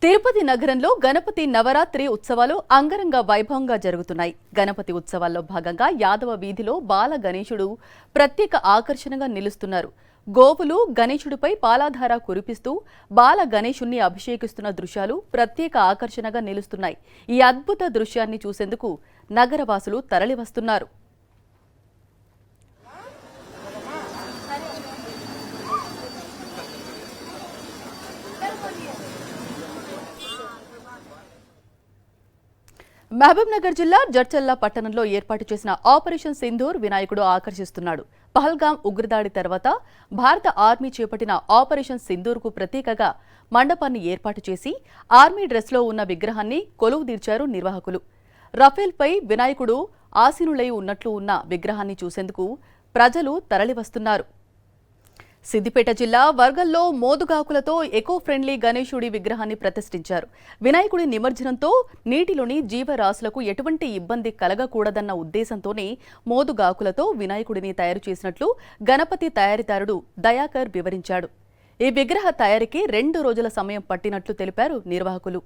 తిరుపతి నగరంలో గణపతి నవరాత్రి ఉత్సవాలు అంగరంగ వైభవంగా జరుగుతున్నాయి. గణపతి ఉత్సవాల్లో భాగంగా యాదవ వీధిలో బాల గణేశుడు ప్రత్యేక ఆకర్షణగా నిలుస్తున్నారు. గోవులు గణేశుడిపై పాలాధార కురిపిస్తూ బాల గణేశుణ్ణి అభిషేకిస్తున్న దృశ్యాలు ప్రత్యేక ఆకర్షణగా నిలుస్తున్నాయి. ఈ అద్భుత దృశ్యాన్ని చూసేందుకు నగరవాసులు తరలివస్తున్నారు. మహబూబ్నగర్ జిల్లా జడ్చర్ల పట్టణంలో ఏర్పాటు చేసిన ఆపరేషన్ సింధూర్ వినాయకుడు ఆకర్షిస్తున్నాడు. పహల్గాం ఉగ్రదాడి తర్వాత భారత ఆర్మీ చేపట్టిన ఆపరేషన్ సింధూర్కు ప్రత్యేకగా మండపాన్ని ఏర్పాటు చేసి ఆర్మీ డ్రెస్లో ఉన్న విగ్రహాన్ని కొలువుదీర్చారు నిర్వాహకులు. రఫేల్పై వినాయకుడు ఆసీనులై ఉన్నట్లు ఉన్న విగ్రహాన్ని చూసేందుకు ప్రజలు తరలివస్తున్నారు. సిద్దిపేట జిల్లా వర్గల్లో మోదుగాకులతో ఎకో ఫ్రెండ్లీ గణేశుడి విగ్రహాన్ని ప్రతిష్ఠించారు. వినాయకుడి నిమజ్జనంతో నీటిలోని జీవరాశులకు ఎటువంటి ఇబ్బంది కలగకూడదన్న ఉద్దేశంతోనే మోదుగాకులతో వినాయకుడిని తయారు చేసినట్లు గణపతి తయారీదారుడు దయాకర్ వివరించాడు. ఈ విగ్రహ తయారీకి 2 రోజుల సమయం పట్టినట్లు తెలిపారు నిర్వాహకులు.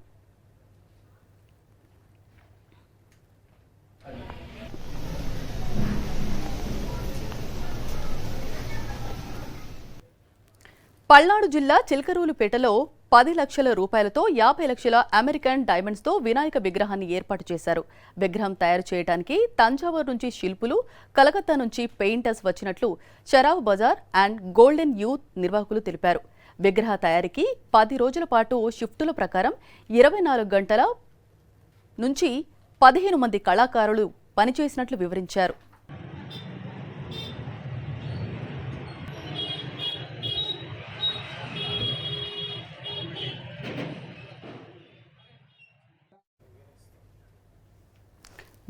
పల్నాడు జిల్లా చిలకరూలుపేటలో 10 లక్షల రూపాయలతో 50 లక్షల అమెరికన్ డైమండ్స్తో వినాయక విగ్రహాన్ని ఏర్పాటు చేశారు. విగ్రహం తయారు చేయడానికి తంజావూరు నుంచి శిల్పులు, కలకత్తా నుంచి పెయింటర్స్ వచ్చినట్లు షరావ్ బజార్ అండ్ గోల్డెన్ యూత్ నిర్వాహకులు తెలిపారు. విగ్రహ తయారీకి 10 రోజుల పాటు షిఫ్టుల ప్రకారం 24 గంటల నుంచి 15 మంది కళాకారులు పనిచేసినట్లు వివరించారు.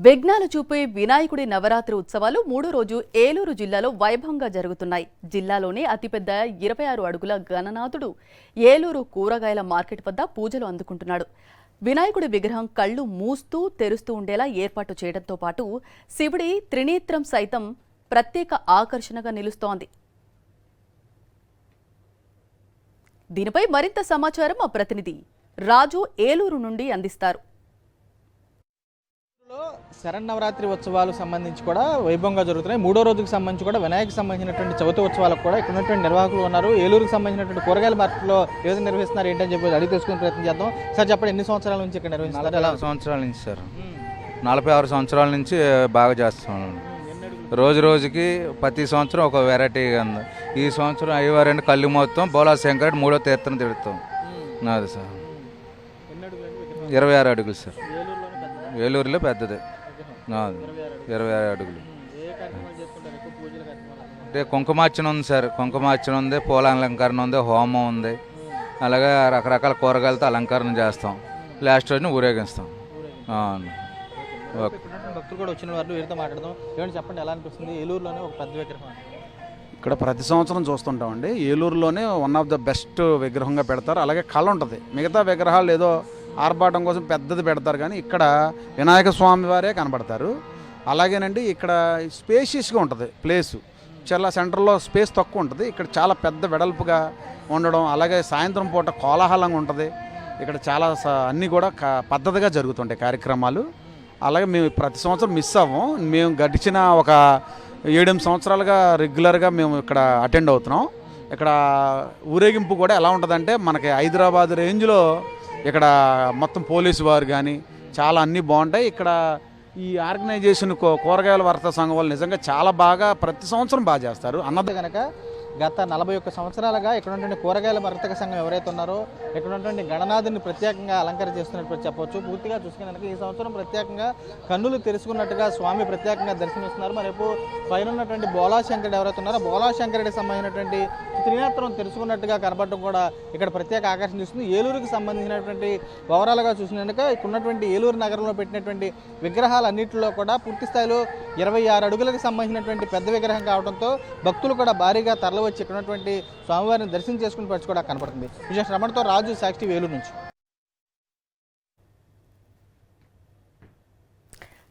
విఘ్నాలు చూపే వినాయకుడి నవరాత్రి ఉత్సవాలు 3వ రోజు ఏలూరు జిల్లాలో వైభవంగా జరుగుతున్నాయి. జిల్లాలోనే అతిపెద్ద 26 అడుగుల గణనాథుడు ఏలూరు కూరగాయల మార్కెట్ వద్ద పూజలు అందుకుంటున్నాడు. వినాయకుడి విగ్రహం కళ్ళు మూస్తూ తెరుస్తూ ఉండేలా ఏర్పాటు చేయడంతో పాటు శివుడి త్రినేత్రం సైతం ప్రత్యేక ఆకర్షణగా నిలుస్తోంది. దీనిపై మరింత సమాచారం మా ప్రతినిధి రాజు ఏలూరు నుండి అందిస్తారు. శరన్నవరాత్రి ఉత్సవాలకు సంబంధించి కూడా వైభవంగా జరుగుతున్నాయి. 3వ రోజుకు సంబంధించి కూడా వినాయకు సంబంధించినటువంటి చవితి ఉత్సవాలకు కూడా ఇక్కడ ఉన్నటువంటి నిర్వాహకులు ఉన్నారు. ఏలూరుకు సంబంధించినటువంటి కూరగాయల మార్కెట్లో ఏ విధంగా నిర్వహిస్తున్నారు ఏంటని చెప్పి అడిగి తెలుసుకునే ప్రయత్నం చేద్దాం. సార్ చెప్పండి, ఎన్ని సంవత్సరాల నుంచి ఇక్కడ నిర్వహిస్తున్నారు? 46 సంవత్సరాల నుంచి సార్. 46 సంవత్సరాల నుంచి బాగా చేస్తున్నాం. రోజు రోజుకి ప్రతి సంవత్సరం ఒక వెరైటీగా ఉంది. ఈ సంవత్సరం అయ్యవారండి కళ్ళు మొత్తం బోలా శంకరుడు 3వ తీర్థం తిడుతాం. నాది సార్ 26 అడుగులు సార్. ఏలూరులో పెద్దది 26 అడుగులు. అంటే కుంకుమార్చన ఉంది సార్. కుంకుమార్చన ఉంది, పూల అలంకరణ ఉంది, హోమం ఉంది. అలాగే రకరకాల కూరగాయలతో అలంకరణ చేస్తాం. లాస్ట్ రోజున ఊరేగిస్తాం. భక్తులు కూడా వచ్చిన వారు వీరితో మాట్లాడదాం. ఏమంటే చెప్పండి, ఎలా అనిపిస్తుంది ఏలూరులోనే ఒక పెద్ద విగ్రహం? ఇక్కడ ప్రతి సంవత్సరం చూస్తుంటామండి. ఏలూరులోనే వన్ ఆఫ్ ద బెస్ట్ విగ్రహంగా పెడతారు. అలాగే కళ ఉంటుంది. మిగతా విగ్రహాలు ఏదో ఆర్భాటం కోసం పెద్దది పెడతారు, కానీ ఇక్కడ వినాయక స్వామి వారే కనబడతారు. అలాగేనండి ఇక్కడ స్పేషియస్గా ఉంటుంది ప్లేసు. చాలా సెంటర్లో స్పేస్ తక్కువ ఉంటుంది. ఇక్కడ చాలా పెద్ద వెడల్పుగా ఉండడం, అలాగే సాయంత్రం పూట కోలాహలంగా ఉంటుంది. ఇక్కడ చాలా అన్నీ కూడా పద్ధతిగా జరుగుతుంటాయి కార్యక్రమాలు. అలాగే మేము ప్రతి సంవత్సరం మిస్ అవ్వం. మేము గడిచిన ఒక 7-8 సంవత్సరాలుగా రెగ్యులర్గా మేము ఇక్కడ అటెండ్ అవుతున్నాం. ఇక్కడ ఊరేగింపు కూడా ఎలా ఉంటుందంటే మనకి హైదరాబాద్ రేంజ్లో ఇక్కడ మొత్తం పోలీసు వారు కానీ చాలా అన్నీ బాగుంటాయి. ఇక్కడ ఈ ఆర్గనైజేషన్ కూరగాయల వర్తక సంఘం వాళ్ళు నిజంగా చాలా బాగా ప్రతి సంవత్సరం బాగా చేస్తారు అన్నది. కనుక గత 41 సంవత్సరాలుగా ఇక్కడ ఉన్నటువంటి కూరగాయల వర్తక సంఘం ఎవరైతే ఉన్నారో ఇక్కడ ఉన్నటువంటి గణనాథుని ప్రత్యేకంగా అలంకరణ చేస్తున్నట్టు చెప్పవచ్చు. పూర్తిగా చూసుకున్నాక ఈ సంవత్సరం ప్రత్యేకంగా కన్నులు తెరుచుకున్నట్టుగా స్వామి ప్రత్యేకంగా దర్శనమిస్తున్నారు. మరేపు పైన ఉన్నటువంటి బోలా శంకరుడు ఎవరైతే ఉన్నారో బోలా శంకరుడికి సంబంధించినటువంటి త్రినేత్రం తెరుచుకున్నట్టుగా కనబడటం కూడా ఇక్కడ ప్రత్యేక ఆకర్షణ ఇస్తుంది. ఏలూరుకి సంబంధించినటువంటి ఓవరాల్గా చూసినాక ఇక్కడ ఉన్నటువంటి ఏలూరు నగరంలో పెట్టినటువంటి విగ్రహాలన్నింటిలో కూడా పూర్తి స్థాయిలో 26 అడుగులకు సంబంధించినటువంటి పెద్ద విగ్రహం కావడంతో భక్తులు కూడా భారీగా తరలివచ్చి ఇక్కడ ఉన్నటువంటి స్వామివారిని దర్శనం చేసుకుని పరిచి కూడా కనపడుతుంది. విజయ్ రమణతో రాజు, సాక్షి, ఏలూరు నుంచి.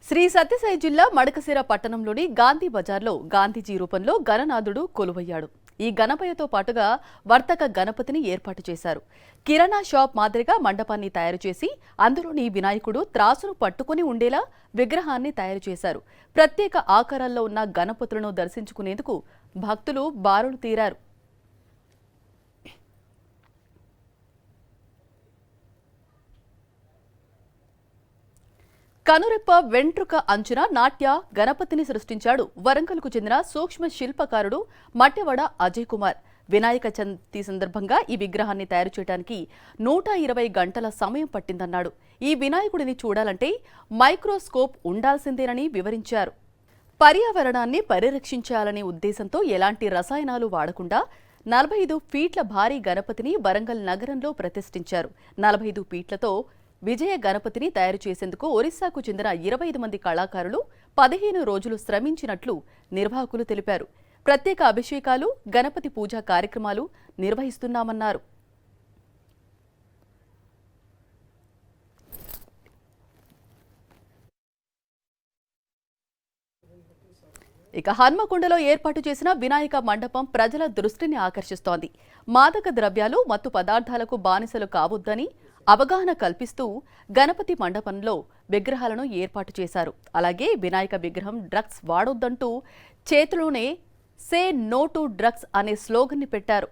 శ్రీ సత్యసాయి జిల్లా మడకశిర పట్టణంలోని గాంధీ బజార్లో గాంధీజీ రూపంలో గణనాథుడు కొలువయ్యాడు. ఈ గణపయ్యతో పాటుగా వర్తక గణపతిని ఏర్పాటు చేశారు. కిరాణా షాప్ మాదిరిగా మండపాన్ని తయారు చేసి అందులోని వినాయకుడు త్రాసును పట్టుకుని ఉండేలా విగ్రహాన్ని తయారు చేశారు. ప్రత్యేక ఆకారాల్లో ఉన్న గణపతులను దర్శించుకునేందుకు భక్తులు బారులు తీరారు. కనురెప్ప వెంట్రుక అంచున నాట్య గణపతిని సృష్టించాడు వరంగల్కు చెందిన సూక్ష్మ శిల్పకారుడు మట్టెవడ అజయ్ కుమార్. వినాయక చవితి సందర్భంగా ఈ విగ్రహాన్ని తయారు చేయడానికి 120 గంటల సమయం పట్టిందన్నాడు. ఈ వినాయకుడిని చూడాలంటే మైక్రోస్కోప్ ఉండాల్సిందేనని వివరించారు. పర్యావరణాన్ని పరిరక్షించాలనే ఉద్దేశంతో ఎలాంటి రసాయనాలు వాడకుండా 45 ఫీట్ల భారీ గణపతిని వరంగల్ నగరంలో ప్రతిష్ఠించారు. 45 ఫీట్లతో విజయ గణపతిని తయారు చేసేందుకు ఒరిస్సాకు చెందిన 25 మంది కళాకారులు 15 రోజులు శ్రమించినట్లు నిర్వాహకులు తెలిపారు. ప్రత్యేక అభిషేకాలు, గణపతి పూజా కార్యక్రమాలు నిర్వహిస్తున్నామన్నారు. ఇక హన్మకొండలో ఏర్పాటు చేసిన వినాయక మండపం ప్రజల దృష్టిని ఆకర్షిస్తోంది. మాదక ద్రవ్యాలు, మత్తు పదార్థాలకు బానిసలు కావొద్దని అవగాహన కల్పిస్తూ గణపతి మండపంలో విగ్రహాలను ఏర్పాటు చేశారు. అలాగే వినాయక విగ్రహం డ్రగ్స్ వాడొద్దంటూ చేతిలోనే సే నో టు డ్రగ్స్ అనే స్లోగన్ని పెట్టారు.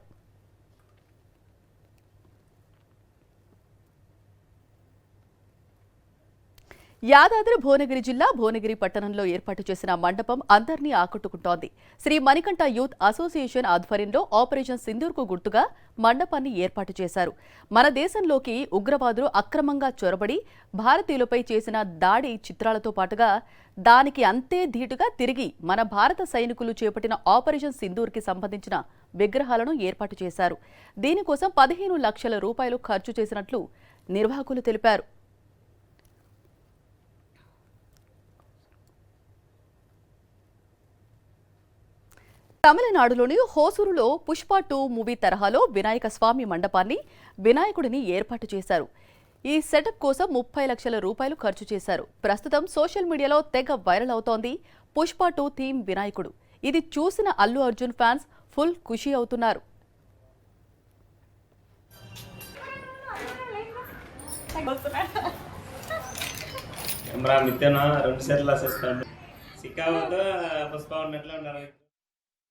యాదాద్రి భువనగిరి జిల్లా భువనగిరి పట్టణంలో ఏర్పాటు చేసిన మండపం అందరినీ ఆకట్టుకుంటోంది. శ్రీ మణికంఠ యూత్ అసోసియేషన్ ఆధ్వర్యంలో ఆపరేషన్ సింధూర్కు గుర్తుగా మండపాన్ని ఏర్పాటు చేశారు. మన దేశంలోకి ఉగ్రవాదులు అక్రమంగా చొరబడి భారతీయులపై చేసిన దాడి చిత్రాలతో పాటుగా దానికి అంతే ధీటుగా తిరిగి మన భారత సైనికులు చేపట్టిన ఆపరేషన్ సింధూర్కి సంబంధించిన విగ్రహాలను ఏర్పాటు చేశారు. దీనికోసం 15 లక్షల రూపాయలు ఖర్చు చేసినట్లు నిర్వాహకులు తెలిపారు. తమిళనాడులోని హోసూరులో పుష్ప 2 మూవీ తరహాలో వినాయక స్వామి మండపాన్ని వినాయకుడిని ఏర్పాటు చేశారు. ఈ సెటప్ కోసం 30 లక్షల రూపాయలు ఖర్చు చేశారు. ప్రస్తుతం సోషల్ మీడియాలో తెగ వైరల్ అవుతోంది పుష్ప 2 థీమ్ వినాయకుడు. ఇది చూసిన అల్లు అర్జున్ ఫ్యాన్స్ ఫుల్ ఖుషి అవుతున్నారు. కెమెరా మిత్తేనా 2 సార్లు లాసేస్తాడు సిక్కావతో పుష్ప ఉన్నట్లు ఉన్నారు.